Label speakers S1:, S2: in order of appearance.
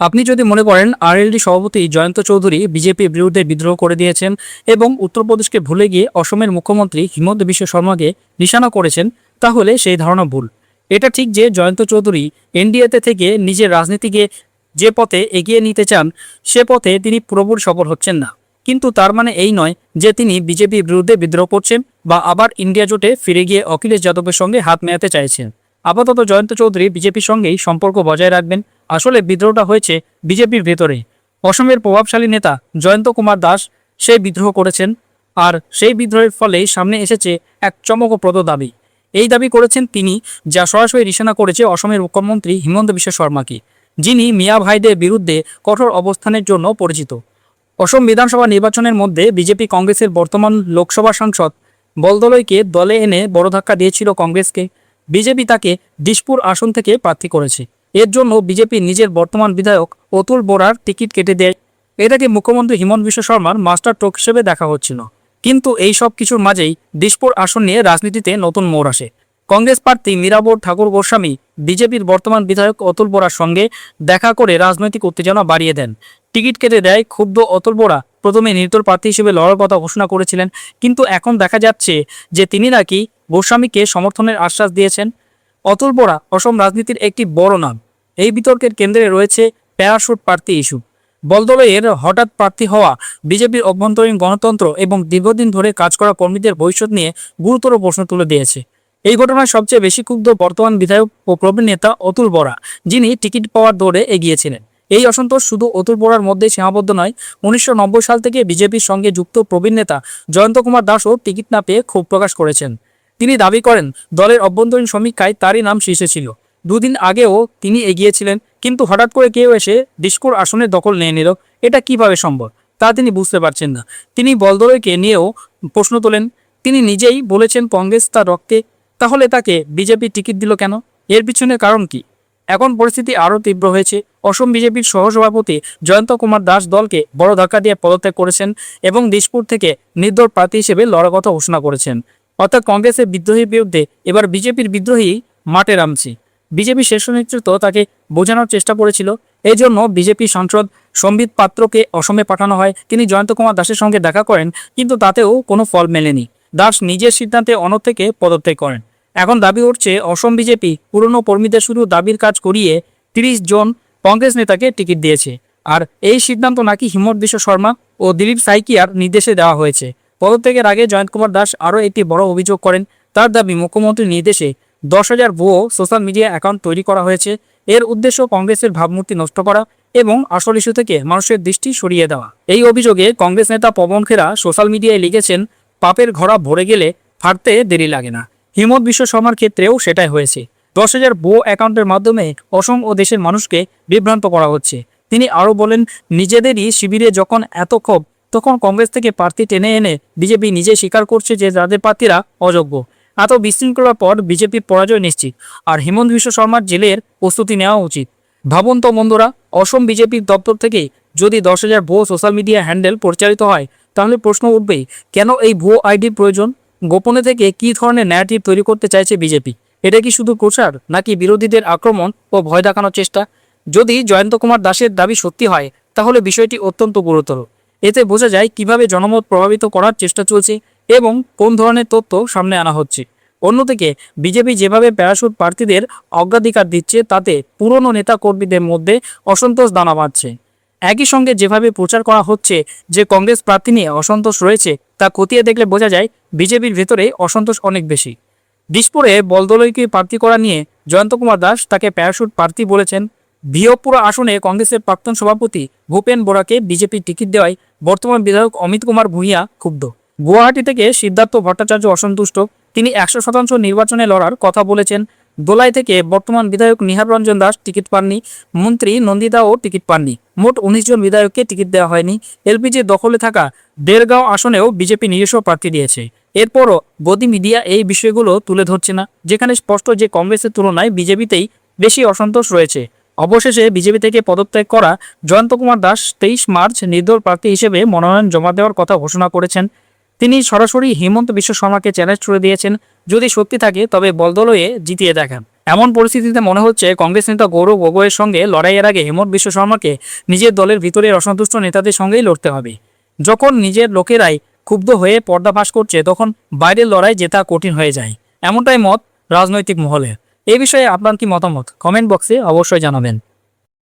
S1: আপনি যদি মনে করেন আরএলডি সভাপতি জয়ন্ত চৌধুরী বিজেপির বিরুদ্ধে বিদ্রোহ করে দিয়েছেন এবং উত্তরপ্রদেশকে ভুলে গিয়ে অসমের মুখ্যমন্ত্রী হিমন্ত বিশ্ব শর্মাকে নিশানা করেছেন, তাহলে সেই ধারণা ভুল। এটা ঠিক যে জয়ন্ত চৌধুরী এনডিএতে থেকে নিজের রাজনীতিকে যে পথে এগিয়ে নিতে চান সে পথে তিনি পুরোপুরি সফল হচ্ছেন না, কিন্তু তার মানে এই নয় যে তিনি বিজেপির বিরুদ্ধে বিদ্রোহ করছেন বা আবার ইন্ডিয়া জোটে ফিরে গিয়ে অখিলেশ যাদবের সঙ্গে হাত মেলাতে চাইছেন। আপাতত জয়ন্ত চৌধুরী বিজেপির সঙ্গেই সম্পর্ক বজায় রাখবেন। আসলে বিদ্রোহটা হয়েছে বিজেপির ভেতরে। অসমের প্রভাবশালী নেতা জয়ন্ত কুমার দাস সেই বিদ্রোহ করেছেন, আর সেই বিদ্রোহের ফলেই সামনে এসেছে এক চমকপ্রদ দাবি। এই দাবি করেছেন তিনি, যা সরাসরি নিশানা করেছে অসমের মুখ্যমন্ত্রী হিমন্ত বিশ্ব শর্মাকে, যিনি মিয়া ভাইদের বিরুদ্ধে কঠোর অবস্থানের জন্য পরিচিত। অসম বিধানসভা নির্বাচনের মধ্যে বিজেপি কংগ্রেসের বর্তমান লোকসভা সাংসদ বলদলৈকে দলে এনে বড় ধাক্কা দিয়েছিল কংগ্রেসকে। বিজেপি তাকে দিশপুর আসন থেকে প্রার্থী করেছে। এর জন্য বিজেপি নিজের বর্তমান বিধায়ক অতুল বোরার টিকিট কেটে দেয়। এটাকে মুখ্যমন্ত্রী হিমন্ত বিশ্ব শর্মার মাস্টার ট্রোক হিসেবে দেখা হচ্ছিল। কিন্তু এই সব কিছুর মাঝেই দিশপুর আসন নিয়ে রাজনীতিতে নতুন মোড় আসে। কংগ্রেস প্রার্থী মীরাবোর ঠাকুর গোস্বামী বিজেপির বর্তমান বিধায়ক অতুল বোরার সঙ্গে দেখা করে রাজনৈতিক উত্তেজনা বাড়িয়ে দেন। টিকিট কেটে দেয়। ক্ষুব্ধ অতুল বোরা প্রথমে নির্দল প্রার্থী হিসেবে লড়ার কথা ঘোষণা করেছিলেন, কিন্তু এখন দেখা যাচ্ছে যে তিনি নাকি গোস্বামীকে সমর্থনের আশ্বাস দিয়েছেন। অতুল বোরা অসম রাজনীতির একটি বড় নাম। এই বিতর্কের কেন্দ্রে রয়েছে প্যারাশুট প্রার্থী ইস্যু। বলদলয়ের হঠাৎ প্রার্থী হওয়া বিজেপির অভ্যন্তরীণ গণতন্ত্র এবং দীর্ঘদিন ধরে কাজ করা কর্মীদের ভবিষ্যৎ নিয়ে গুরুতর প্রশ্ন তুলে দিয়েছে। এই ঘটনায় সবচেয়ে বেশি ক্ষুব্ধ বর্তমান বিধায়ক ও প্রবীণ নেতা অতুল বোরা, যিনি টিকিট পাওয়ার দৌড়ে এগিয়েছিলেন। এই অসন্তোষ শুধু অতুল বোরার মধ্যে সীমাবদ্ধ নয়। 1990 সাল থেকে বিজেপির সঙ্গে যুক্ত প্রবীণ নেতা জয়ন্ত কুমার দাসও টিকিট না পেয়ে ক্ষোভ প্রকাশ করেছেন। তিনি দাবি করেন দলের অভ্যন্তরীণ সমীক্ষায় তারই নাম শীর্ষে ছিল। দুদিন আগেও তিনি এগিয়েছিলেন, কিন্তু হঠাৎ করে কেউ এসে দিশপুর আসনের দখল নিয়ে নিল। এটা কিভাবে সম্ভব তা তিনি বুঝতে পারছেন না। তিনি বলদলৈকে নিয়েও প্রশ্ন তোলেন। তিনি নিজেই বলেছেন কংগ্রেস তার রক্তে, তাহলে তাকে বিজেপি টিকিট দিল কেন? এর পিছনে কারণ কি? এখন পরিস্থিতি আরও তীব্র হয়েছে। অসম বিজেপির সহসভাপতি জয়ন্ত কুমার দাস দলকে বড় ধাক্কা দিয়ে পদত্যাগ করেছেন এবং দিশপুর থেকে নির্দল প্রার্থী হিসেবে লড়ার কথা ঘোষণা করেছেন। অর্থাৎ কংগ্রেসের বিদ্রোহীর বিরুদ্ধে এবার বিজেপির বিদ্রোহী মাঠে নামছে। বিজেপি শীর্ষ নেতৃত্ব তাকে বোঝানোর চেষ্টা করেছিল। এই জন্য বিজেপি সাংসদ সম্বিত পাত্রকে অসমে পাঠানো হয়। তিনি জয়ন্ত কুমার দাসের সঙ্গে দেখা করেন, কিন্তু তাতেও কোনো ফল মেলেনি। দাস নিজের সিদ্ধান্তে অনড় থেকে পদত্যাগ করেন। এখন দাবি উঠছে অসম বিজেপি পুরনো কর্মীদের শুধু দাবির কাজ করিয়ে 30 জন কংগ্রেস নেতাকে টিকিট দিয়েছে। আর এই সিদ্ধান্ত নাকি হিমন্ত বিশ্ব শর্মা ও দিলীপ সাইকিয়ার নির্দেশে দেওয়া হয়েছে। পদত্যাগের আগে জয়ন্ত কুমার দাস আরও একটি বড় অভিযোগ করেন। তার দাবি মুখ্যমন্ত্রীর নির্দেশে 10,000 ভুয়ো সোশ্যাল মিডিয়া অ্যাকাউন্ট তৈরি করা হয়েছে। এর উদ্দেশ্য কংগ্রেসের ভাবমূর্তি নষ্ট করা এবং আসল ইস্যু থেকে মানুষের দৃষ্টি সরিয়ে দেওয়া। এই অভিযোগে কংগ্রেস নেতা পবন খেরা সোশ্যাল মিডিয়ায় লিখেছেন, পাপের ঘোড়া ভরে গেলে ফাটতে দেরি লাগে না। হিমন্ত বিশ্ব শর্মার ক্ষেত্রেও সেটাই হয়েছে। 10,000 ভুয়ো অ্যাকাউন্টের মাধ্যমে অসম ও দেশের মানুষকে বিভ্রান্ত করা হচ্ছে। তিনি আরও বলেন, নিজেদেরই শিবিরে যখন এত ক্ষোভ, তখন কংগ্রেস থেকে প্রার্থী টেনে এনে বিজেপি নিজে স্বীকার করছে যে তাদের প্রার্থীরা অযোগ্য। এত বিশৃঙ্খলার পর বিজেপির পরাজয় নিশ্চিত, আর হিমন্ত বিশ্ব শর্মার জেলের প্রস্তুতি নেওয়া উচিত। ভাবুন তো বন্ধুরা, অসম বিজেপির দপ্তর থেকে যদি 10,000 ভুয়ো সোশ্যাল মিডিয়া হ্যান্ডেল পরিচালিত হয়, তাহলে প্রশ্ন উঠবেই, কেন এই ভুয়ো আইডির প্রয়োজন? গোপনে থেকে কী ধরনের ন্যারেটিভ তৈরি করতে চাইছে বিজেপি? এটা কি শুধু প্রচার, নাকি বিরোধীদের আক্রমণ ও ভয় দেখানোর চেষ্টা? যদি জয়ন্ত কুমার দাসের দাবি সত্যি হয়, তাহলে বিষয়টি অত্যন্ত গুরুতর। এতে বোঝা যায় কিভাবে জনমত প্রভাবিত করার চেষ্টা চলছে এবং কোন ধরনের তথ্য সামনে আনা হচ্ছে। অন্যদিকে বিজেপি যেভাবে প্যারাশুট প্রার্থীদের অগ্রাধিকার দিচ্ছে, তাতে পুরনো নেতা কর্মীদের মধ্যে অসন্তোষ দানা বাঁধছে। একই সঙ্গে যেভাবে প্রচার করা হচ্ছে যে কংগ্রেস প্রার্থী নিয়ে অসন্তোষ রয়েছে, তা খতিয়ে দেখলে বোঝা যায় বিজেপির ভেতরে অসন্তোষ অনেক বেশি। দিশপুরে বলদলৈকে প্রার্থী করা নিয়ে জয়ন্ত কুমার দাস তাকে প্যারাশুট প্রার্থী বলেছেন। ভিওপুর আসনে কংগ্রেসের প্রাক্তন সভাপতি ভূপেন বোরাকে বিজেপির টিকিট দেওয়ায় বর্তমান বিধায়ক অমিত কুমার ভূঁইয়া ক্ষুব্ধ। গুয়াহাটি থেকে সিদ্ধার্থ ভট্টাচার্য অসন্তুষ্ট। তিনি 100% নির্বাচনে লড়ার কথা বলেছেন। দোলাই থেকে বর্তমান বিধায়ক নিহার রঞ্জন দাস টিকিট পাননি। মন্ত্রী নন্দিতাও টিকিট পাননি। মোট 19 জন বিধায়ককে টিকিট দেওয়া হয়নি। এলপিজি দখলে থাকা দেরগাঁও আসনেও বিজেপি নিজস্ব প্রার্থী দিয়েছে। এরপরও গদি মিডিয়া এই বিষয়গুলো তুলে ধরছে না, যেখানে স্পষ্ট যে কংগ্রেসের তুলনায় বিজেপিতেই বেশি অসন্তোষ রয়েছে। অবশেষে বিজেপি থেকে পদত্যাগ করা জয়ন্ত কুমার দাস 23 মার্চ নির্দল প্রার্থী হিসেবে মনোনয়ন জমা দেওয়ার কথা ঘোষণা করেছেন। তিনি সরাসরি হিমন্ত বিশ্ব শর্মাকে চ্যালেঞ্জ করে দিয়েছেন, যদি সত্যি থাকে তবে বলদলয়ে জিতিয়ে দেখান। এমন পরিস্থিতিতে মনে হচ্ছে কংগ্রেস নেতা গৌরব গগৈয়ের সঙ্গে লড়াইয়ের আগে হেমন্ত বিশ্ব শর্মাকে নিজের দলের ভিতরের অসন্তুষ্ট নেতাদের সঙ্গেই লড়তে হবে। যখন নিজের লোকেরাই ক্ষুব্ধ হয়ে পর্দা ফাঁস করছে তখন বাইরের লড়াই জেতা কঠিন হয়ে যায়, এমনটাই মত রাজনৈতিক মহলে। এই বিষয়ে আপনার কি মতামত কমেন্ট বক্সে অবশ্যই জানাবেন।